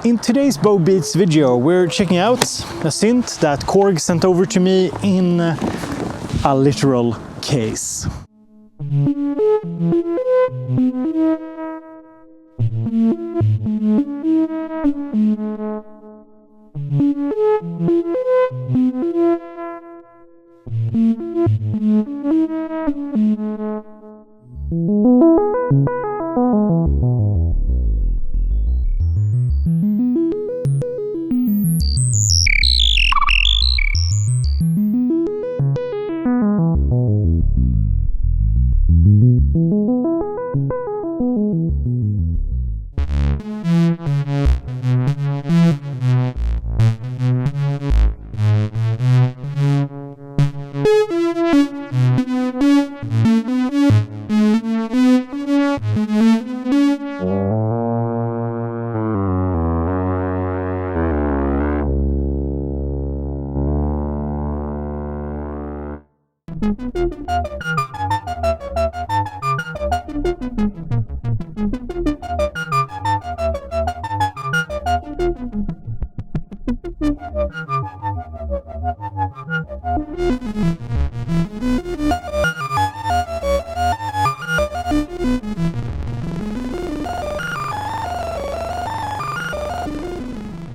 In today's Bobeats video, we're checking out a synth that KORG sent over to me in a literal case.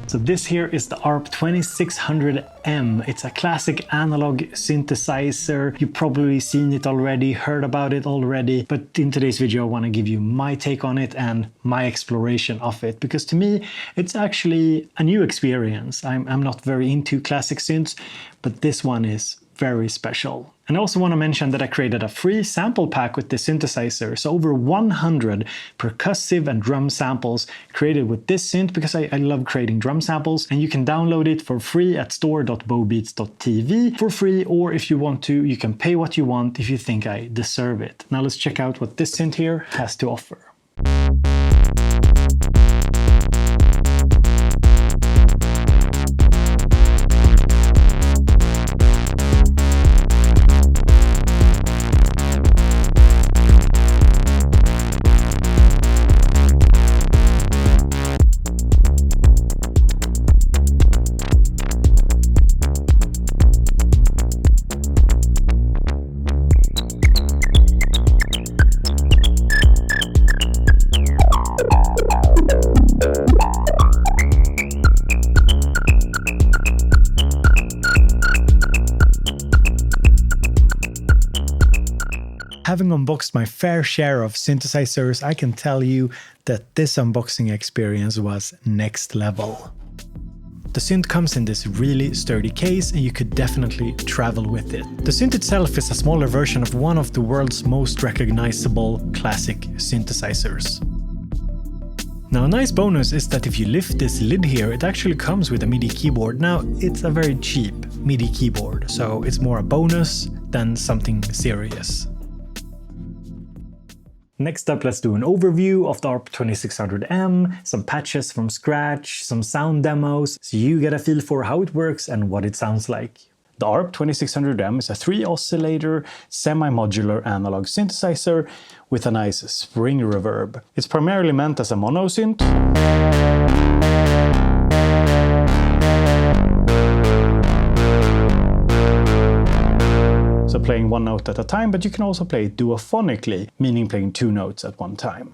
So this here is the ARP2600M. It's a classic analog synthesizer. You've probably seen it already, heard about it already, but in today's video I want to give you my take on it and my exploration of it, because to me it's actually a new experience. I'm not very into classic synths, but this one is very special. And I also want to mention that I created a free sample pack with this synthesizer. So over 100 percussive and drum samples created with this synth, because I love creating drum samples. And you can download it for free at store.bobeats.tv for free, or if you want to, you can pay what you want if you think I deserve it. Now let's check out what this synth here has to offer. Having unboxed my fair share of synthesizers, I can tell you that this unboxing experience was next level. The synth comes in this really sturdy case and you could definitely travel with it. The synth itself is a smaller version of one of the world's most recognizable classic synthesizers. Now, a nice bonus is that if you lift this lid here, it actually comes with a MIDI keyboard. Now, it's a very cheap MIDI keyboard, so it's more a bonus than something serious. Next up, let's do an overview of the ARP2600M, some patches from scratch, some sound demos, so you get a feel for how it works and what it sounds like. The ARP2600M is a 3-oscillator, semi-modular analog synthesizer with a nice spring reverb. It's primarily meant as a mono synth. So playing one note at a time, but you can also play it duophonically, meaning playing 2 notes at one time.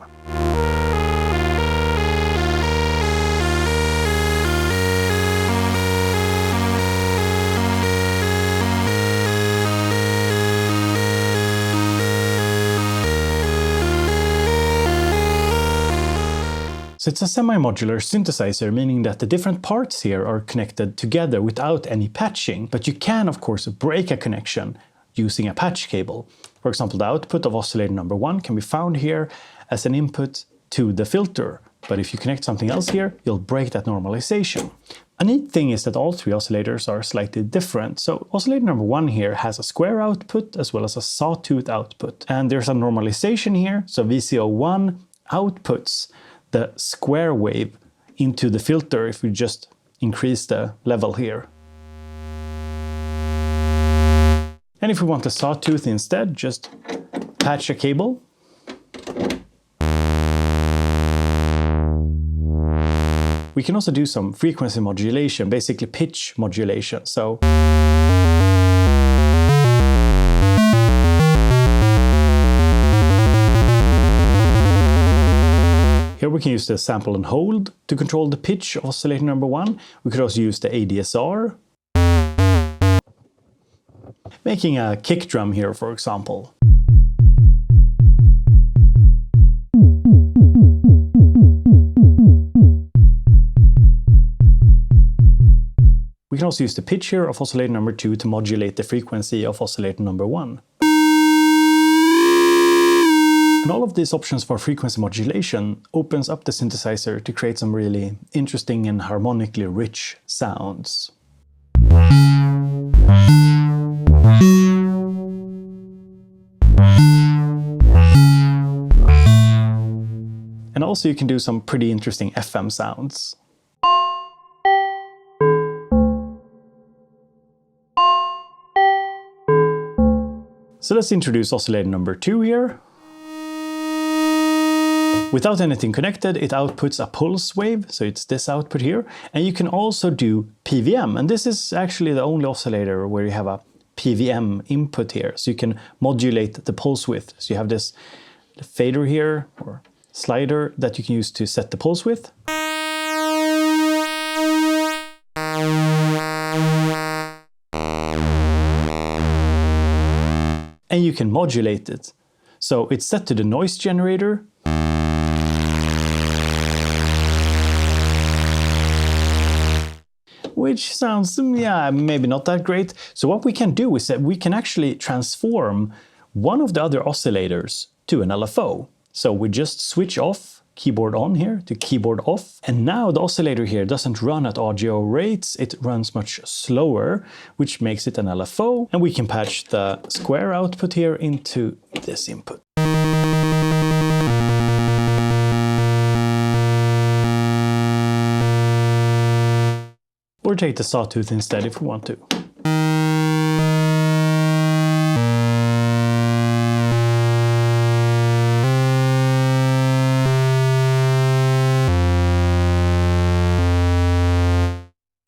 So it's a semi-modular synthesizer, meaning that the different parts here are connected together without any patching, but you can of course break a connection using a patch cable. For example, the output of oscillator number 1 can be found here as an input to the filter, but if you connect something else here, you'll break that normalization. A neat thing is that all 3 oscillators are slightly different. So oscillator number 1 here has a square output as well as a sawtooth output. And there's a normalization here, so VCO1 outputs the square wave into the filter if we just increase the level here. And if we want a sawtooth instead, just patch a cable. We can also do some frequency modulation, basically pitch modulation. So here we can use the sample and hold to control the pitch of oscillator number 1. We could also use the ADSR, making a kick drum here, for example. We can also use the pitch here of oscillator number 2 to modulate the frequency of oscillator number 1. And all of these options for frequency modulation opens up the synthesizer to create some really interesting and harmonically rich sounds. And also you can do some pretty interesting FM sounds. So let's introduce oscillator number 2 here. Without anything connected, it outputs a pulse wave, so it's this output here. And you can also do PWM, and this is actually the only oscillator where you have a PWM input here, so you can modulate the pulse width. So you have this fader here, or slider, that you can use to set the pulse width. And you can modulate it. So it's set to the noise generator. Which sounds, yeah, maybe not that great. So what we can do is that we can actually transform one of the other oscillators to an LFO. So we just switch off keyboard on here to keyboard off. And now the oscillator here doesn't run at RGO rates, it runs much slower, which makes it an LFO. And we can patch the square output here into this input. Or take the sawtooth instead if we want to.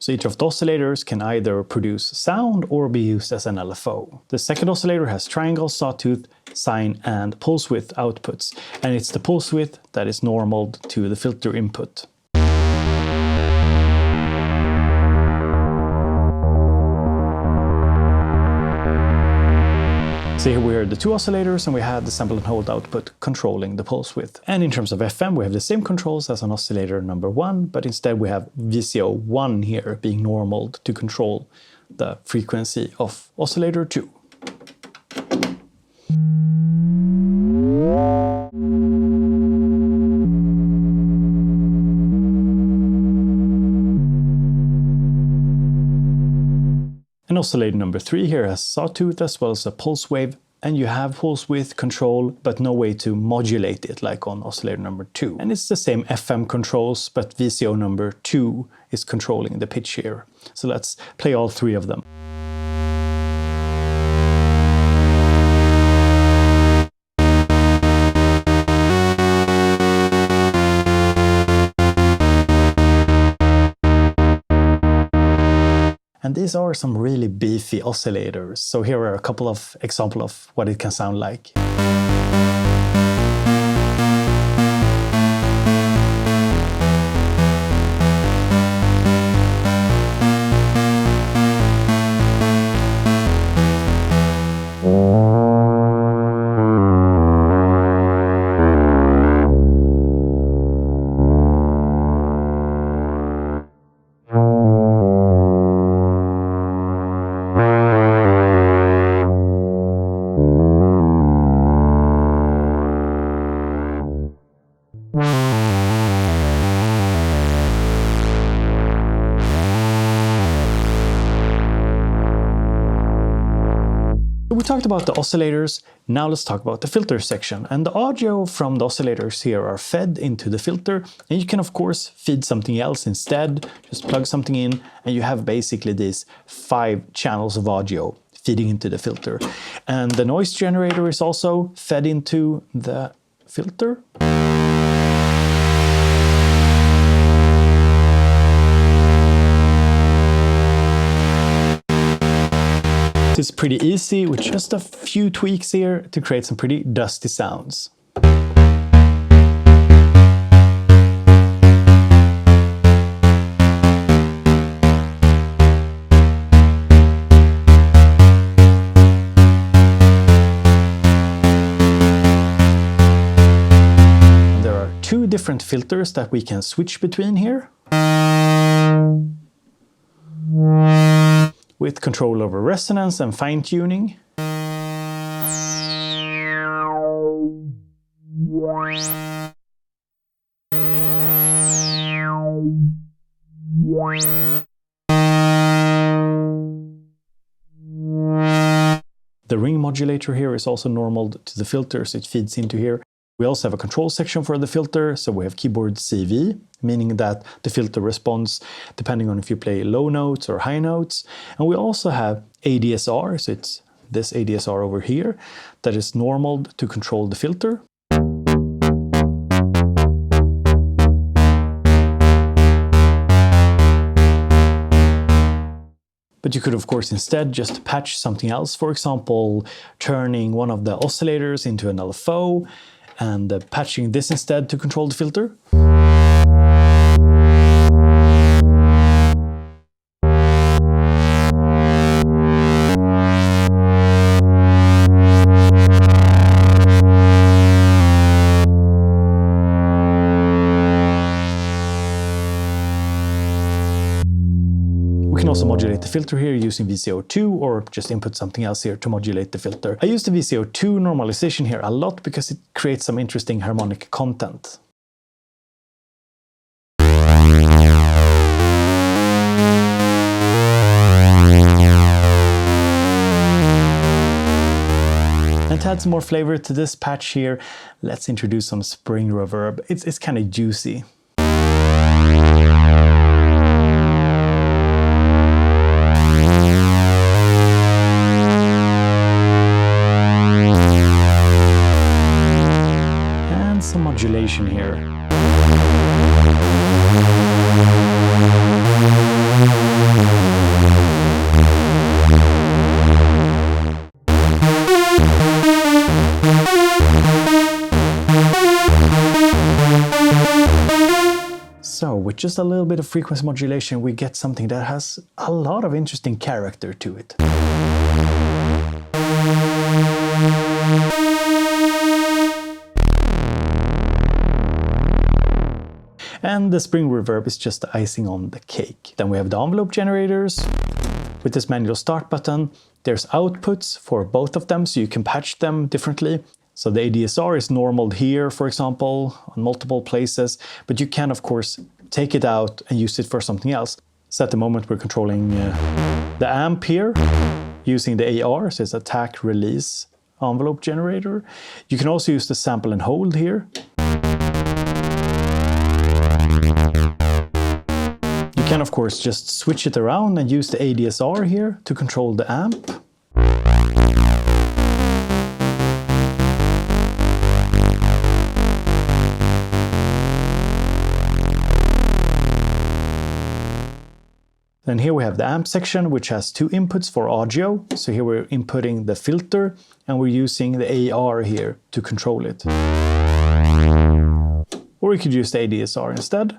So each of the oscillators can either produce sound or be used as an LFO. The second oscillator has triangle, sawtooth, sine, and pulse width outputs, and it's the pulse width that is normaled to the filter input. So here we heard the two oscillators and we had the sample and hold output controlling the pulse width. And in terms of FM, we have the same controls as on oscillator number 1, but instead we have VCO1 here being normaled to control the frequency of oscillator 2. And oscillator number 3 here has sawtooth as well as a pulse wave, and you have pulse width control, but no way to modulate it like on oscillator number 2. And it's the same FM controls, but VCO number 2 is controlling the pitch here. So let's play all 3 of them. And these are some really beefy oscillators. So here are a couple of examples of what it can sound like. We talked about the oscillators, now let's talk about the filter section. And the audio from the oscillators here are fed into the filter, and you can of course feed something else instead, just plug something in, and you have basically these 5 channels of audio feeding into the filter. And the noise generator is also fed into the is pretty easy with just a few tweaks here to create some pretty dusty sounds. Two different filters that we can switch between here, with control over resonance and fine-tuning. The ring modulator here is also normal to the filters, it feeds into here. We also have a control section for the filter, so we have keyboard CV, meaning that the filter responds depending on if you play low notes or high notes. And we also have ADSR, so it's this ADSR over here, that is normal to control the filter. But you could of course instead just patch something else, for example, turning one of the oscillators into an LFO, and patching this instead to control the filter. We can also modulate the filter here using VCO2, or just input something else here to modulate the filter. I use the VCO2 normalization here a lot because it creates some interesting harmonic content. And to add some more flavor to this patch here, let's introduce some spring reverb. It's kind of juicy. Some modulation here. So with just a little bit of frequency modulation, we get something that has a lot of interesting character to it. And the spring reverb is just the icing on the cake. Then we have the envelope generators. With this manual start button, there's outputs for both of them, so you can patch them differently. So the ADSR is normal here, for example, on multiple places, but you can of course take it out and use it for something else. So at the moment we're controlling the amp here using the AR, so it's attack release envelope generator. You can also use the sample and hold here. You can of course just switch it around and use the ADSR here to control the amp. Then here we have the amp section, which has two inputs for audio. So here we're inputting the filter and we're using the AR here to control it. Or we could use the ADSR instead.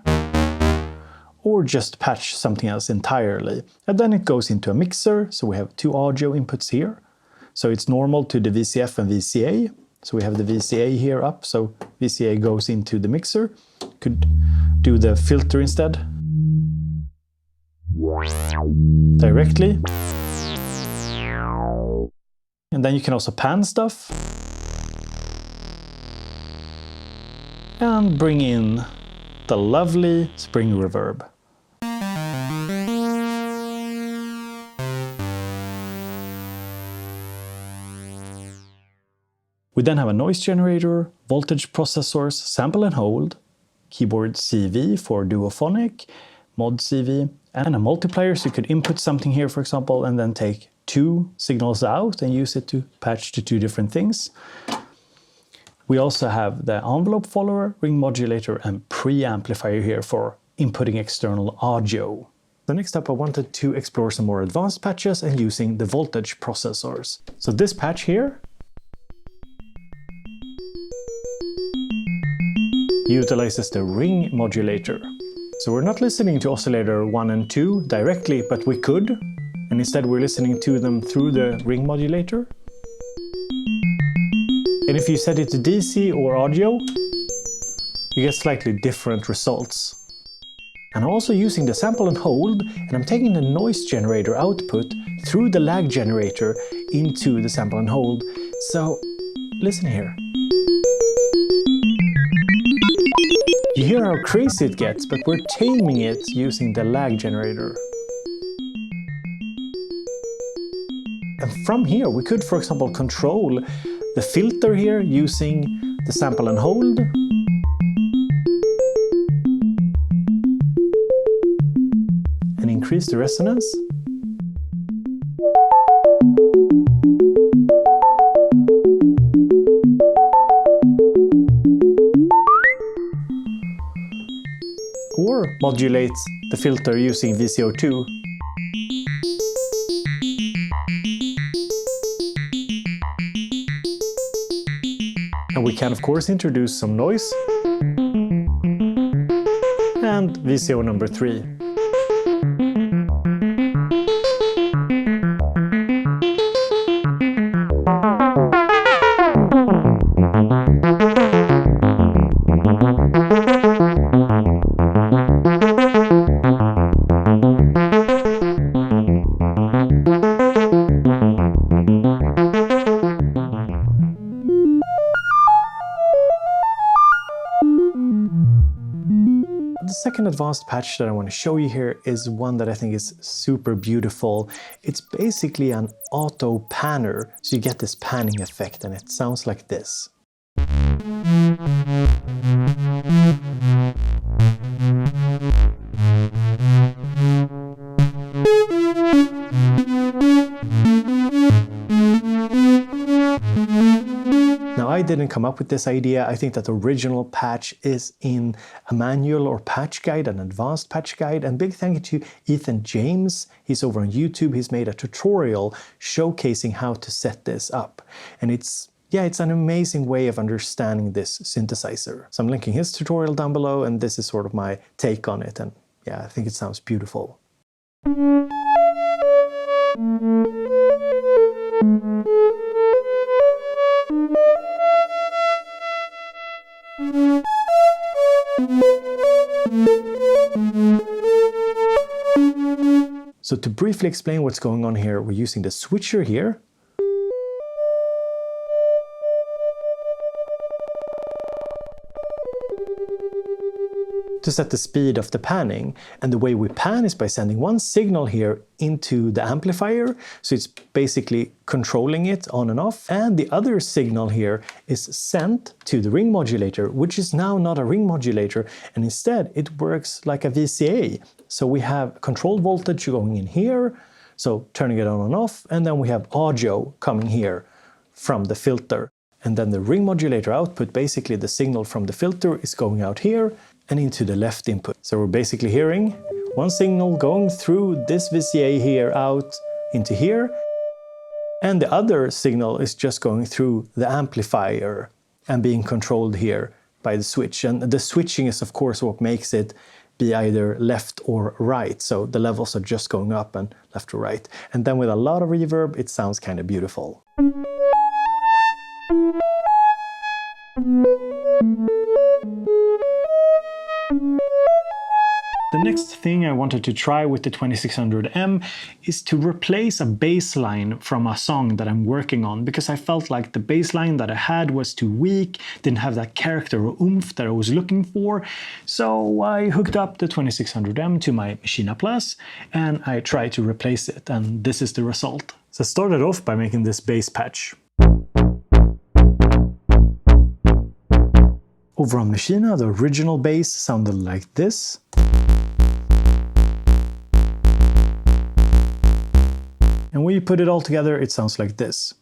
Or just patch something else entirely. And then it goes into a mixer, so we have two audio inputs here. So it's normal to the VCF and VCA. So we have the VCA here up, so VCA goes into the mixer. Could do the filter instead. Directly. And then you can also pan stuff. And bring in the lovely spring reverb. We then have a noise generator, voltage processors, sample and hold, keyboard CV for duophonic, mod CV, and a multiplier, so you could input something here, for example, and then take two signals out and use it to patch to two different things. We also have the envelope follower, ring modulator, and preamplifier here for inputting external audio. So next up I wanted to explore some more advanced patches and using the voltage processors. So this patch here utilizes the ring modulator. So we're not listening to oscillator 1 and 2 directly, but we could. And instead we're listening to them through the ring modulator. And if you set it to DC or audio, you get slightly different results. And I'm also using the sample and hold, and I'm taking the noise generator output through the lag generator into the sample and hold. So listen here. You hear how crazy it gets, but we're taming it using the lag generator. And from here we could, for example, control the filter here using the sample and hold. And increase the resonance. Or modulate the filter using VCO2. And we can of course introduce some noise. And VCO number 3. The second advanced patch that I want to show you here is one that I think is super beautiful. It's basically an auto panner, so you get this panning effect and it sounds like this. Now, I didn't come up with this idea. I think that the original patch is in a manual or patch guide, an advanced patch guide. And big thank you to Ethan James. He's over on YouTube. He's made a tutorial showcasing how to set this up. And it's an amazing way of understanding this synthesizer. So I'm linking his tutorial down below, and this is sort of my take on it. And yeah, I think it sounds beautiful. So to briefly explain what's going on here, we're using the switcher here. To set the speed of the panning. And the way we pan is by sending one signal here into the amplifier, so it's basically controlling it on and off, and the other signal here is sent to the ring modulator, which is now not a ring modulator, and instead it works like a VCA. So we have controlled voltage going in here, so turning it on and off, and then we have audio coming here from the filter. And then the ring modulator output, basically the signal from the filter, is going out here and into the left input. So we're basically hearing one signal going through this VCA here out into here, and the other signal is just going through the amplifier and being controlled here by the switch. And the switching is of course what makes it be either left or right. So the levels are just going up and left or right. And then with a lot of reverb, it sounds kind of beautiful. The next thing I wanted to try with the 2600M is to replace a bass line from a song that I'm working on, because I felt like the bass line that I had was too weak, didn't have that character or oomph that I was looking for. So I hooked up the 2600M to my Machina Plus and I tried to replace it, and this is the result. So I started off by making this bass patch. Over on Machina, the original bass sounded like this. And when you put it all together, it sounds like this.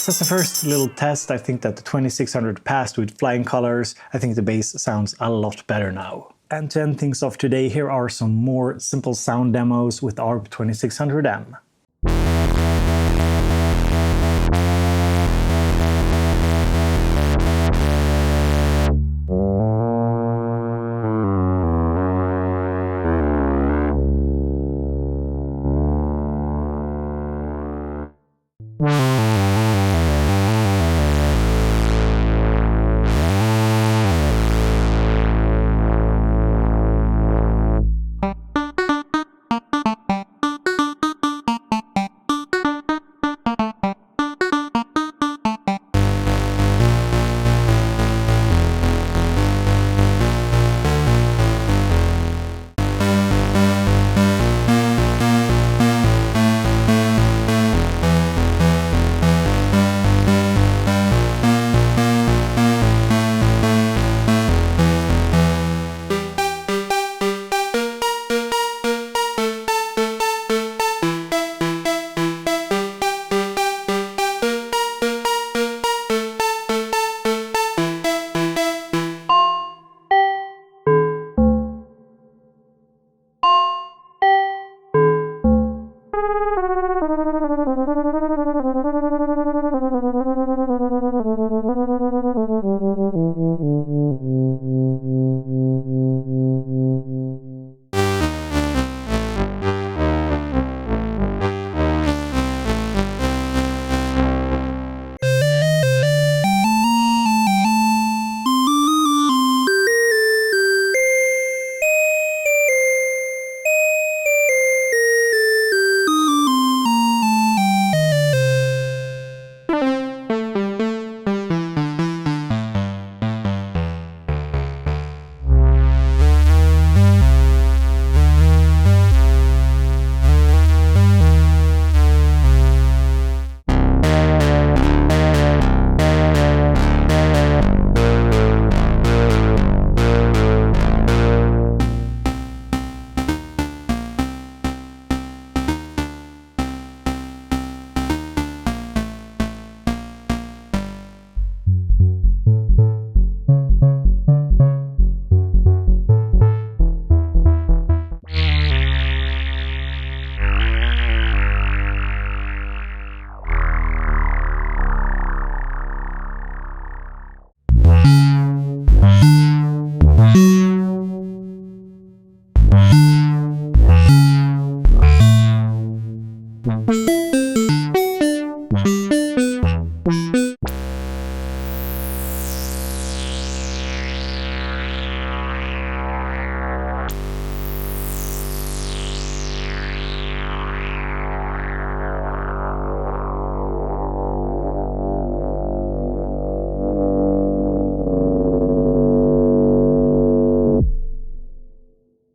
just as a first little test, I think that the 2600 passed with flying colors. I think the bass sounds a lot better now. And to end things off today, here are some more simple sound demos with the ARP2600M.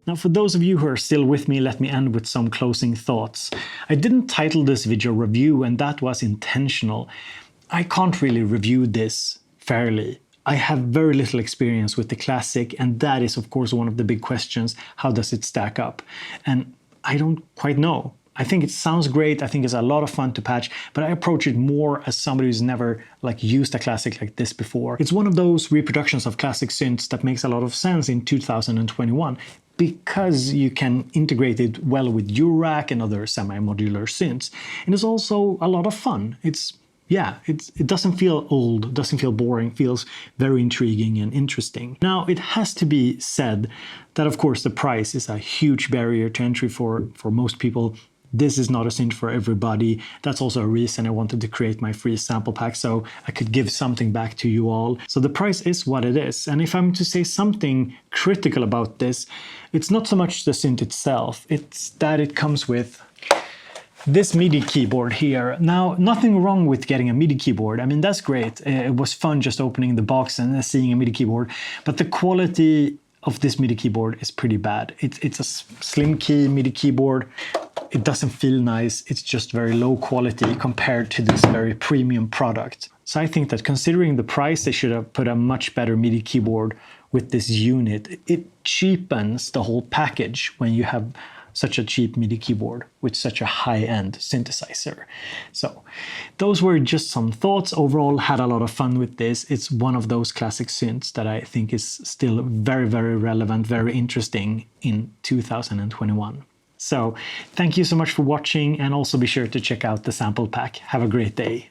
Now, for those of you who are still with me, let me end with some closing thoughts. I didn't title this video review, and that was intentional. I can't really review this fairly. I have very little experience with the Classic, and that is of course one of the big questions. How does it stack up? And I don't quite know. I think it sounds great, I think it's a lot of fun to patch, but I approach it more as somebody who's never used a Classic like this before. It's one of those reproductions of classic synths that makes a lot of sense in 2021, because you can integrate it well with URAC and other semi-modular synths. And it's also a lot of fun. It doesn't feel old, doesn't feel boring, feels very intriguing and interesting. Now, it has to be said that of course the price is a huge barrier to entry for most people. This is not a synth for everybody. That's also a reason I wanted to create my free sample pack, so I could give something back to you all. So the price is what it is. And if I'm to say something critical about this, it's not so much the synth itself, it's that it comes with this MIDI keyboard here. Now, nothing wrong with getting a MIDI keyboard. I mean, that's great. It was fun just opening the box and seeing a MIDI keyboard, but the quality of this MIDI keyboard is pretty bad. It's a slim key MIDI keyboard. It doesn't feel nice. It's just very low quality compared to this very premium product. So I think that considering the price, they should have put a much better MIDI keyboard with this unit. It cheapens the whole package when you have such a cheap MIDI keyboard with such a high-end synthesizer. So those were just some thoughts. Overall, had a lot of fun with this. It's one of those classic synths that I think is still very, very relevant, very interesting in 2021. So thank you so much for watching, and also be sure to check out the sample pack. Have a great day.